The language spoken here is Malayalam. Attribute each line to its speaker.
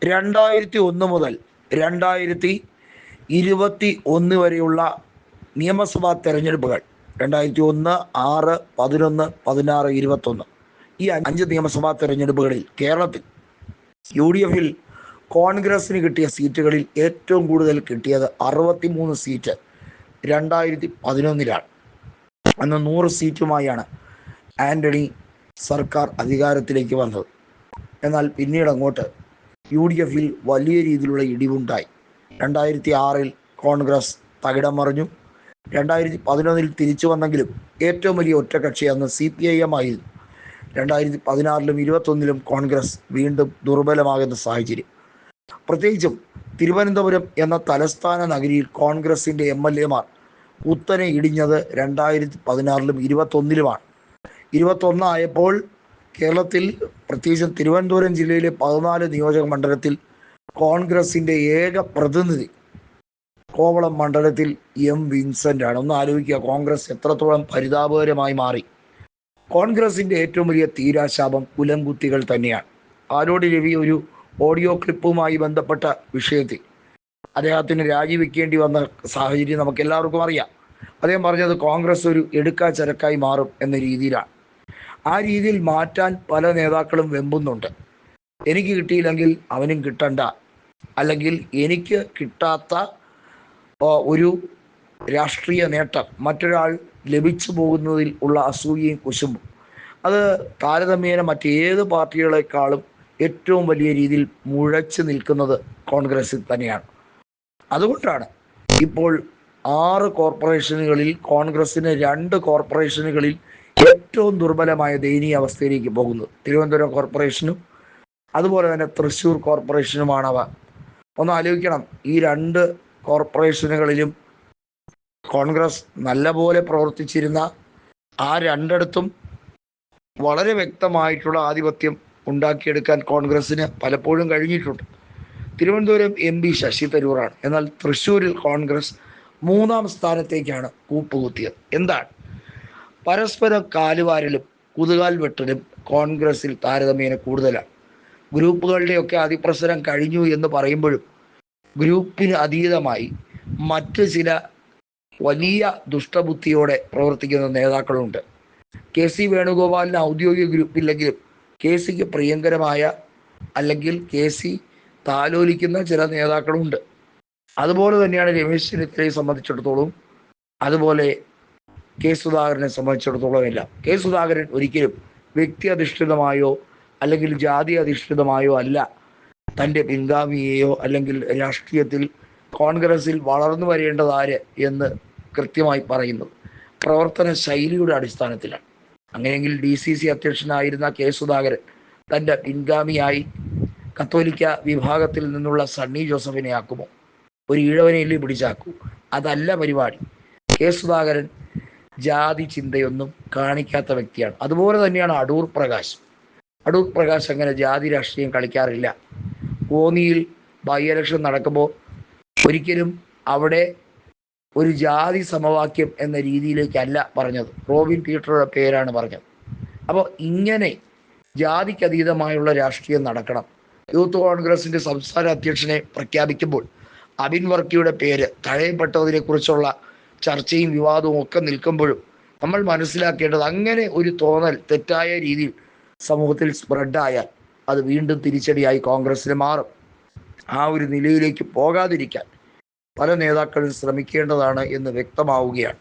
Speaker 1: 2001 മുതൽ 2021 വരെയുള്ള നിയമസഭാ തെരഞ്ഞെടുപ്പുകൾ 2001, 6, 11, 16, 21 ഈ 5 നിയമസഭാ തെരഞ്ഞെടുപ്പുകളിൽ കേരളത്തിൽ UDFിൽ കോൺഗ്രസിന് കിട്ടിയ സീറ്റുകളിൽ ഏറ്റവും കൂടുതൽ കിട്ടിയത് 63 സീറ്റ് 2011-ലാണ്. അന്ന് 100 സീറ്റുമായാണ് ആൻ്റണി സർക്കാർ അധികാരത്തിലേക്ക് വന്നത്. എന്നാൽ പിന്നീട് അങ്ങോട്ട് UDFിൽ വലിയ രീതിയിലുള്ള ഇടിവുണ്ടായി. 2006 കോൺഗ്രസ് തകിടം മറിഞ്ഞു. 2011 തിരിച്ചു വന്നെങ്കിലും ഏറ്റവും വലിയ ഒറ്റക്കക്ഷി അന്ന് CPIM ആയിരുന്നു. 2016-ലും 2021-ലും കോൺഗ്രസ് വീണ്ടും ദുർബലമാകുന്ന സാഹചര്യം. പ്രത്യേകിച്ചും തിരുവനന്തപുരം എന്ന തലസ്ഥാന നഗരിയിൽ കോൺഗ്രസിൻ്റെ MLA-മാർ കുത്തനെ ഇടിഞ്ഞത് 2016-ലും 2021-ലുമാണ്. 21 ആയപ്പോൾ കേരളത്തിൽ പ്രത്യേകിച്ചും തിരുവനന്തപുരം ജില്ലയിലെ 14 നിയോജക മണ്ഡലത്തിൽ കോൺഗ്രസിൻ്റെ ഏക പ്രതിനിധി കോവളം മണ്ഡലത്തിൽ M. വിൻസെൻ്റാണ്. ഒന്ന് ആലോചിക്കുക, കോൺഗ്രസ് എത്രത്തോളം പരിതാപകരമായി മാറി. കോൺഗ്രസിൻ്റെ ഏറ്റവും വലിയ തീരാശാപം കുലംകുത്തികൾ തന്നെയാണ്. ആരോടി രവി ഒരു ഓഡിയോ ക്ലിപ്പുമായി ബന്ധപ്പെട്ട വിഷയത്തിൽ അദ്ദേഹത്തിന് രാജിവെക്കേണ്ടി വന്ന സാഹചര്യം നമുക്ക് എല്ലാവർക്കും അറിയാം. അദ്ദേഹം പറഞ്ഞത് കോൺഗ്രസ് ഒരു എടുക്കാച്ചരക്കായി മാറും എന്ന രീതിയിലാണ്. ആ രീതിയിൽ മാറ്റാൻ പല നേതാക്കളും വെമ്പുന്നുണ്ട്. എനിക്ക് കിട്ടിയില്ലെങ്കിൽ അവനും കിട്ടണ്ട, അല്ലെങ്കിൽ എനിക്ക് കിട്ടാത്ത ഒരു രാഷ്ട്രീയ നേട്ടം മറ്റൊരാൾ ലഭിച്ചു പോകുന്നതിൽ ഉള്ള അസൂയയും കുശുമ്പും അത് താരതമ്യേന മറ്റേത് പാർട്ടികളെക്കാളും ഏറ്റവും വലിയ രീതിയിൽ മുഴച്ചു നിൽക്കുന്നത് കോൺഗ്രസിൽ തന്നെയാണ്. അതുകൊണ്ടാണ് ഇപ്പോൾ 6 കോർപ്പറേഷനുകളിൽ കോൺഗ്രസിന് 2 കോർപ്പറേഷനുകളിൽ ഏറ്റവും ദുർബലമായ ദയനീയ അവസ്ഥയിലേക്ക് പോകുന്നത്. തിരുവനന്തപുരം കോർപ്പറേഷനും അതുപോലെ തന്നെ തൃശ്ശൂർ കോർപ്പറേഷനുമാണവ. ഒന്ന് ആലോചിക്കണം, ഈ 2 കോർപ്പറേഷനുകളിലും കോൺഗ്രസ് നല്ലപോലെ പ്രവർത്തിച്ചിരുന്ന ആ രണ്ടിടത്തും വളരെ വ്യക്തമായിട്ടുള്ള ആധിപത്യം ഉണ്ടാക്കിയെടുക്കാൻ കോൺഗ്രസ്സിന് പലപ്പോഴും കഴിഞ്ഞിട്ടുണ്ട്. തിരുവനന്തപുരം MP ശശി തരൂറാണ്. എന്നാൽ തൃശ്ശൂരിൽ കോൺഗ്രസ് 3-ാം സ്ഥാനത്തേക്കാണ് കൂപ്പുകുത്തിയത്. എന്താണ്? പരസ്പരം കാലുവാരലും കുതുകാൽ വെട്ടലും കോൺഗ്രസിൽ താരതമ്യേന കൂടുതലാണ്. ഗ്രൂപ്പുകളുടെയൊക്കെ അതിപ്രസരം കഴിഞ്ഞു എന്ന് പറയുമ്പോഴും ഗ്രൂപ്പിന് അതീതമായി മറ്റ് ചില വലിയ ദുഷ്ടബുദ്ധിയോടെ പ്രവർത്തിക്കുന്ന നേതാക്കളുണ്ട്. KC വേണുഗോപാലിന് ഔദ്യോഗിക ഗ്രൂപ്പില്ലെങ്കിലും KCക്ക് പ്രിയങ്കരമായ അല്ലെങ്കിൽ KC താലോലിക്കുന്ന ചില നേതാക്കളുണ്ട്. അതുപോലെ തന്നെയാണ് രമേശ് ചെന്നിത്തലയെ സംബന്ധിച്ചിടത്തോളം, അതുപോലെ K. സുധാകരനെ സംബന്ധിച്ചിടത്തോളം എല്ലാം. K. സുധാകരൻ ഒരിക്കലും വ്യക്തി അധിഷ്ഠിതമായോ അല്ലെങ്കിൽ ജാതി അധിഷ്ഠിതമായോ അല്ല തൻ്റെ പിൻഗാമിയെയോ അല്ലെങ്കിൽ രാഷ്ട്രീയത്തിൽ കോൺഗ്രസിൽ വളർന്നു വരേണ്ടത് ആര് എന്ന് കൃത്യമായി പറയുന്നത് പ്രവർത്തന ശൈലിയുടെ അടിസ്ഥാനത്തിലാണ്. അങ്ങനെയെങ്കിൽ DCC അധ്യക്ഷനായിരുന്ന K. സുധാകരൻ തൻ്റെ പിൻഗാമിയായി കത്തോലിക്ക വിഭാഗത്തിൽ നിന്നുള്ള സണ്ണി ജോസഫിനെ ആക്കുമോ? ഒരു ഈഴവനെയല്ലേ പിടിച്ചാക്കൂ? അതല്ല പരിപാടി. K. സുധാകരൻ ജാതി ചിന്തയൊന്നും കാണിക്കാത്ത വ്യക്തിയാണ്. അതുപോലെ തന്നെയാണ് അടൂർ പ്രകാശ്. അടൂർ പ്രകാശ് അങ്ങനെ ജാതി രാഷ്ട്രീയം കളിക്കാറില്ല. കോന്നിയിൽ ബൈ ഇലക്ഷൻ നടക്കുമ്പോൾ ഒരിക്കലും അവിടെ ഒരു ജാതി സമവാക്യം എന്ന രീതിയിലേക്കല്ല പറഞ്ഞത്, റോബിൻ പീറ്ററുടെ പേരാണ് പറഞ്ഞത്. അപ്പോൾ ഇങ്ങനെ ജാതിക്കതീതമായുള്ള രാഷ്ട്രീയം നടക്കണം. യൂത്ത് കോൺഗ്രസിൻ്റെ സംസ്ഥാന അധ്യക്ഷനെ പ്രഖ്യാപിക്കുമ്പോൾ അബിൻ വർക്കിയുടെ പേര് തഴയപ്പെട്ടതിനെക്കുറിച്ചുള്ള ചർച്ചയും വിവാദവും ഒക്കെ നിൽക്കുമ്പോഴും നമ്മൾ മനസ്സിലാക്കേണ്ടത് അങ്ങനെ ഒരു തോന്നൽ തെറ്റായ രീതിയിൽ സമൂഹത്തിൽ സ്പ്രെഡായാൽ അത് വീണ്ടും തിരിച്ചടിയായി കോൺഗ്രസിന് മാറും. ആ ഒരു നിലയിലേക്ക് പോകാതിരിക്കാൻ പല നേതാക്കളും ശ്രമിക്കേണ്ടതാണ് എന്ന് വ്യക്തമാവുകയാണ്.